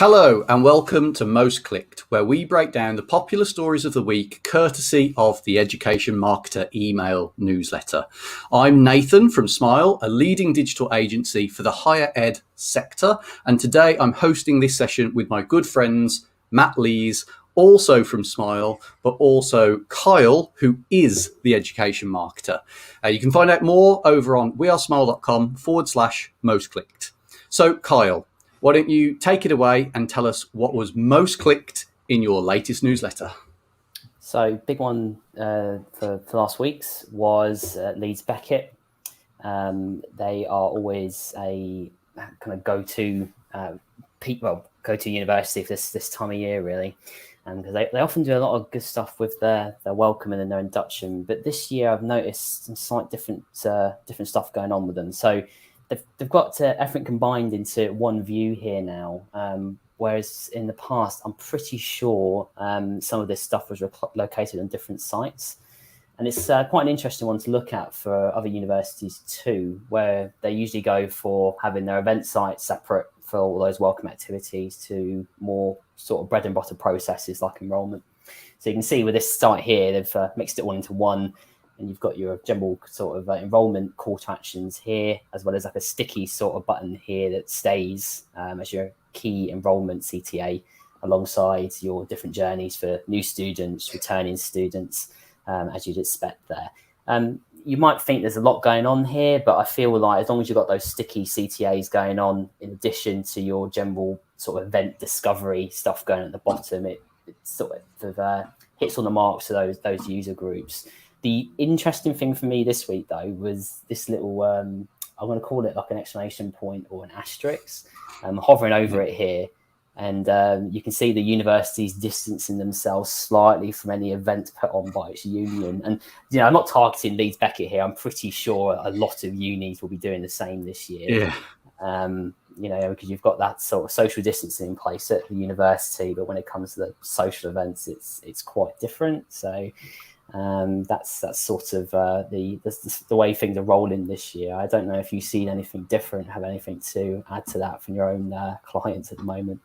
Hello and welcome to Most Clicked, where we break down the popular stories of the week courtesy of the Education Marketer email newsletter. I'm Nathan from Smile, a leading digital agency for the higher ed sector, and today I'm hosting this session with my good friends Matt Lees, also from Smile, but also Kyle, who is the Education Marketer. You can find out more over on wearesmile.com/most clicked. So Kyle, why don't you take it away and tell us what was most clicked in your latest newsletter? So big one for last week's was Leeds Beckett. They are always a kind of go-to university for this time of year, really, because they often do a lot of good stuff with their welcoming and their induction. But this year, I've noticed some slight different stuff going on with them. So they've got everything combined into one view here now. Whereas in the past, I'm pretty sure some of this stuff was located on different sites. And it's quite an interesting one to look at for other universities too, where they usually go for having their event site separate for all those welcome activities to more sort of bread and butter processes like enrolment. So you can see with this site here, they've mixed it all into one, and you've got your general sort of enrolment call to actions here, as well as like a sticky sort of button here that stays as your key enrolment CTA alongside your different journeys for new students, returning students, as you'd expect there. You might think there's a lot going on here, but I feel like as long as you've got those sticky CTAs going on, in addition to your general sort of event discovery stuff going at the bottom, it sort of hits on the marks to those user groups. The interesting thing for me this week, though, was this little, I'm going to call it like an exclamation point or an asterisk, hovering over it here. And you can see the universities distancing themselves slightly from any event put on by its union. And, you know, I'm not targeting Leeds Beckett here. I'm pretty sure a lot of unis will be doing the same this year. Yeah. You know, because you've got that sort of social distancing in place at the university. But when it comes to the social events, it's quite different. So that's sort of the way things are rolling this year. I don't know if you've seen anything different, have anything to add to that from your own clients at the moment.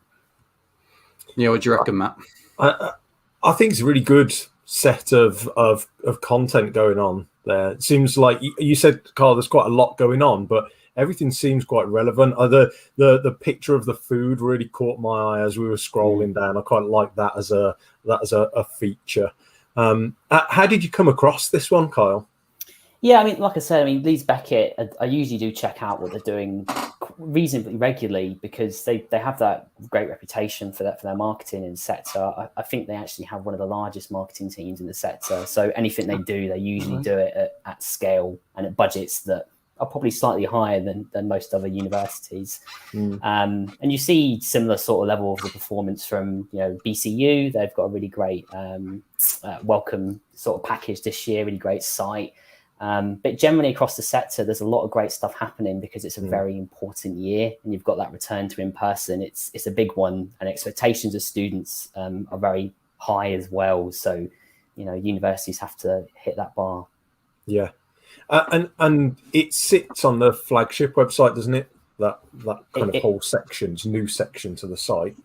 Yeah, what do you reckon, Matt? I think it's a really good set of content going on there. It seems like you said, Carl, there's quite a lot going on, but everything seems quite relevant. The picture of the food really caught my eye as we were scrolling down. I quite like that as a feature. How did you come across this one, Kyle? Yeah, I mean, like I said, Leeds Beckett, I usually do check out what they're doing reasonably regularly because they have that great reputation for their marketing in the sector. I think they actually have one of the largest marketing teams in the sector. So anything they do, they usually do it at scale and at budgets that are probably slightly higher than most other universities. And you see similar sort of level of the performance from, you know, BCU. They've got a really great welcome sort of package this year, really great site. But generally across the sector, there's a lot of great stuff happening because it's a very important year and you've got that return to in-person. It's a big one and expectations of students are very high as well. So, you know, universities have to hit that bar. Yeah. And it sits on the flagship website, doesn't it? That kind of whole section's new section to the site.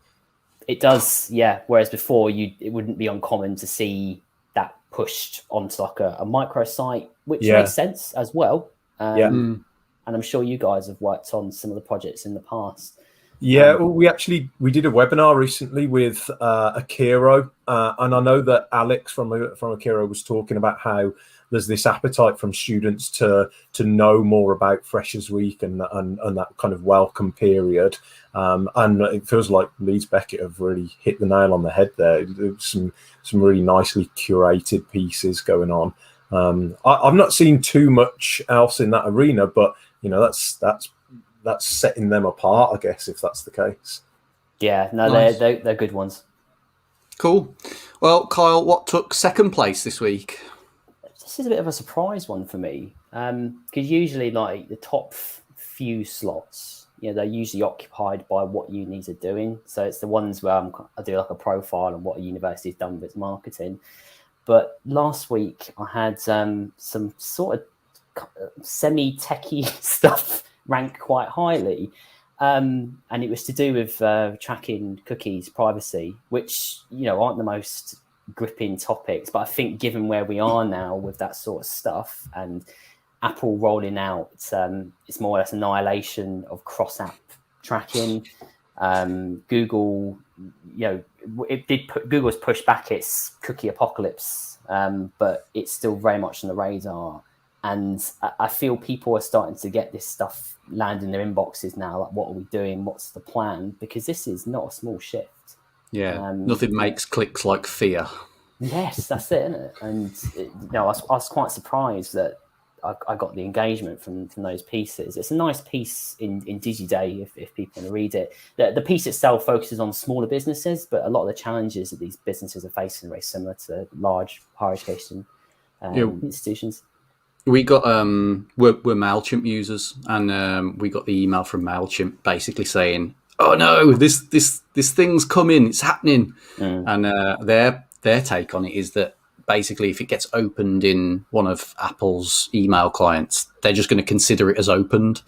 It does, yeah. Whereas before, it wouldn't be uncommon to see that pushed onto like a microsite, which makes sense as well. And I'm sure you guys have worked on similar projects in the past. Yeah, well, we did a webinar recently with Akiro, and I know that Alex from Akiro was talking about how there's this appetite from students to know more about Freshers Week and that kind of welcome period. And it feels like Leeds Beckett have really hit the nail on the head there. There's some really nicely curated pieces going on. I've not seen too much else in that arena, but you know that's setting them apart, I guess, if that's the case. Yeah, no, nice. They're good ones. Cool. Well, Kyle, what took second place this week? This is a bit of a surprise one for me, because usually, like the top few slots, you know, they're usually occupied by what unis are doing. So it's the ones where I do like a profile on what a university's done with its marketing. But last week I had some sort of semi-techie stuff ranked quite highly. And it was to do with tracking cookies, privacy, which, aren't the most gripping topics. But I think given where we are now with that sort of stuff and Apple rolling out, it's more or less annihilation of cross-app tracking. Google, Google's pushed back its cookie apocalypse, but it's still very much on the radar. And I feel people are starting to get this stuff land in their inboxes now. Like, what are we doing? What's the plan? Because this is not a small shift. Yeah, nothing makes clicks like fear. Yes, that's it, isn't it? And I was quite surprised that I got the engagement from those pieces. It's a nice piece in DigiDay if people want to read it. The piece itself focuses on smaller businesses, but a lot of the challenges that these businesses are facing are very similar to large higher education institutions. We got we're MailChimp users, and we got the email from MailChimp basically saying, "Oh no, this thing's coming, it's happening," and their take on it is that basically if it gets opened in one of Apple's email clients, they're just going to consider it as opened.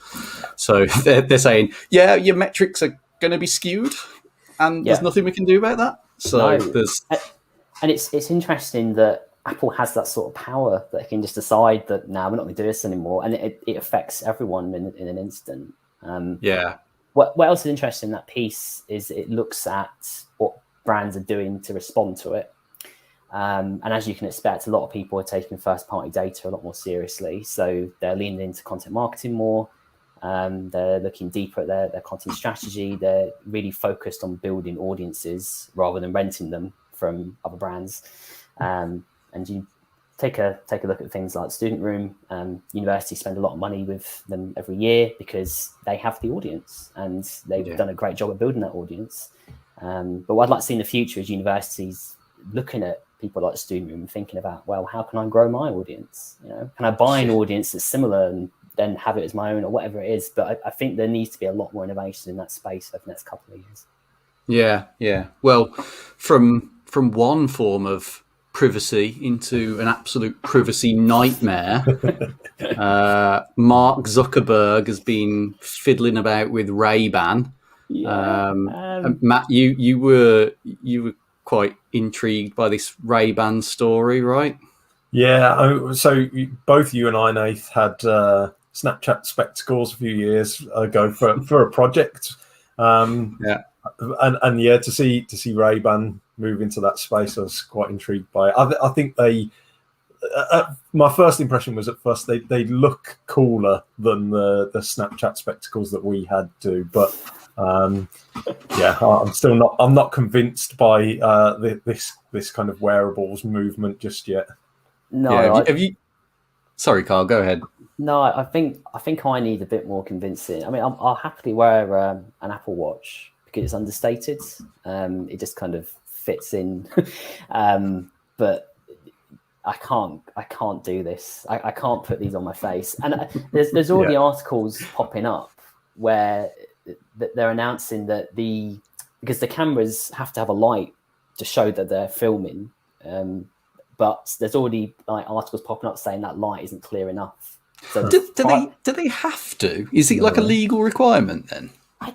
So they're saying, "Yeah, your metrics are going to be skewed, and there's nothing we can do about that." So and it's interesting that Apple has that sort of power that it can just decide that we're not going to do this anymore, and it affects everyone in an instant. What else is interesting in that piece is it looks at what brands are doing to respond to it, and as you can expect, a lot of people are taking first-party data a lot more seriously. So they're leaning into content marketing more. They're looking deeper at their content strategy. They're really focused on building audiences rather than renting them from other brands. And you take a look at things like Student Room. Universities spend a lot of money with them every year because they have the audience and they've done a great job of building that audience. But what I'd like to see in the future is universities looking at people like Student Room and thinking about, well, how can I grow my audience? Can I buy an audience that's similar and then have it as my own or whatever it is? But I think there needs to be a lot more innovation in that space over the next couple of years. Yeah. Well, from one form of privacy into an absolute privacy nightmare. Mark Zuckerberg has been fiddling about with Ray-Ban. Matt, you were quite intrigued by this Ray-Ban story, right? Yeah. So both you and I, Nath, had Snapchat spectacles a few years ago for a project. And to see Ray-Ban move into that space, I was quite intrigued by it. I think they. My first impression was at first they look cooler than the Snapchat spectacles that we had to, but I'm not convinced by this kind of wearables movement just yet. No, have you? Sorry, Carl, go ahead. No, I think I need a bit more convincing. I mean, I'll happily wear an Apple Watch because it's understated. It just kind of fits in, but I can't do this. I can't put these on my face. And there's already articles popping up where they're announcing that because the cameras have to have a light to show that they're filming, but there's already articles popping up saying that light isn't clear enough. So do they have to? Is it like a legal requirement then? I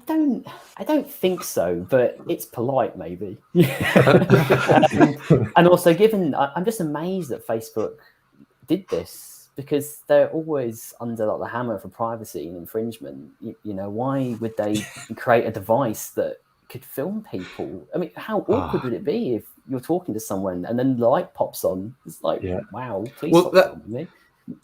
don't think so, but it's polite maybe. And also, I'm just amazed that Facebook did this because they're always under the hammer for privacy and infringement. Why would they create a device that could film people? I mean, how awkward would it be if you're talking to someone and then the light pops on? It's like, wow, please stop filming me.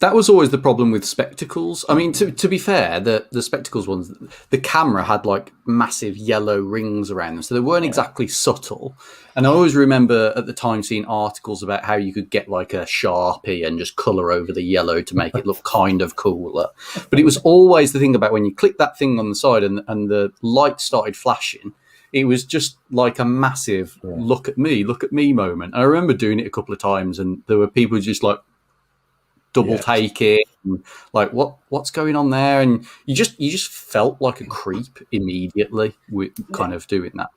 That was always the problem with spectacles. I mean, to be fair, the spectacles ones, the camera had like massive yellow rings around them, so they weren't exactly subtle. And I always remember at the time seeing articles about how you could get like a Sharpie and just colour over the yellow to make it look kind of cooler. But it was always the thing about when you click that thing on the side and the light started flashing, it was just like a massive look at me moment. And I remember doing it a couple of times and there were people just like, double take it, and like what's going on there, and you just felt like a creep immediately with kind of doing that.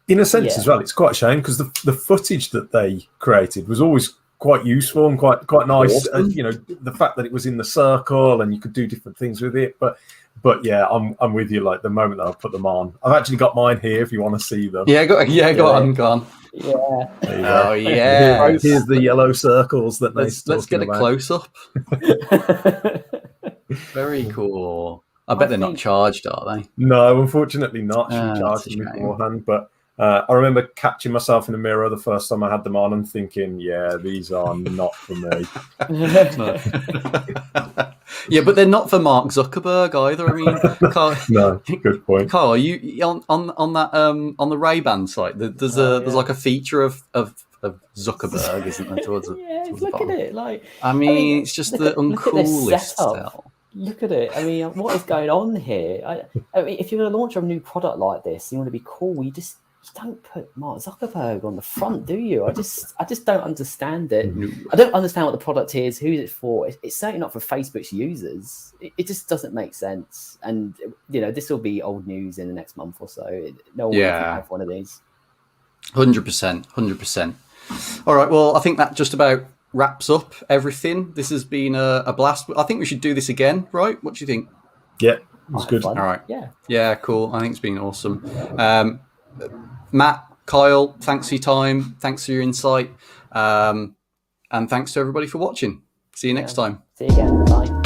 In a sense as well, it's quite a shame because the footage that they created was always quite useful and quite nice. Awesome. You know, the fact that it was in the circle and you could do different things with it. But yeah, I'm with you. Like the moment that I put them on, I've actually got mine here if you want to see them. Yeah, go on. Yeah. There you go. Oh yeah. Here's the yellow circles that Let's get a close up. Very cool. I bet they're not charged, are they? No, unfortunately not. She That's charged a them shame. beforehand, but I remember catching myself in the mirror the first time I had them on and thinking, yeah, these are not for me. Yeah, but they're not for Mark Zuckerberg either. I mean, Carl, No, good point. Carl, are you on that on the Ray-Ban site? There's like a feature of Zuckerberg, isn't there? Towards look the at bottom. it. Like, I mean, it's just the look at this uncoolest setup. style. Look at it. I mean, what is going on here? I mean, if you're going to launch a new product like this, you want to be cool. You don't put Mark Zuckerberg on the front, do you? I just don't understand it. No. I don't understand what the product is, who's it for. It's certainly not for Facebook's users. It just doesn't make sense. And this will be old news in the next month or so. No one will have one of these. 100%. All right. Well, I think that just about wraps up everything. This has been a blast. I think we should do this again, right? What do you think? Yeah, it was good. Fun. All right. Yeah, cool. I think it's been awesome. Matt, Kyle, thanks for your time. Thanks for your insight. And thanks to everybody for watching. See you next time. See you again. Bye.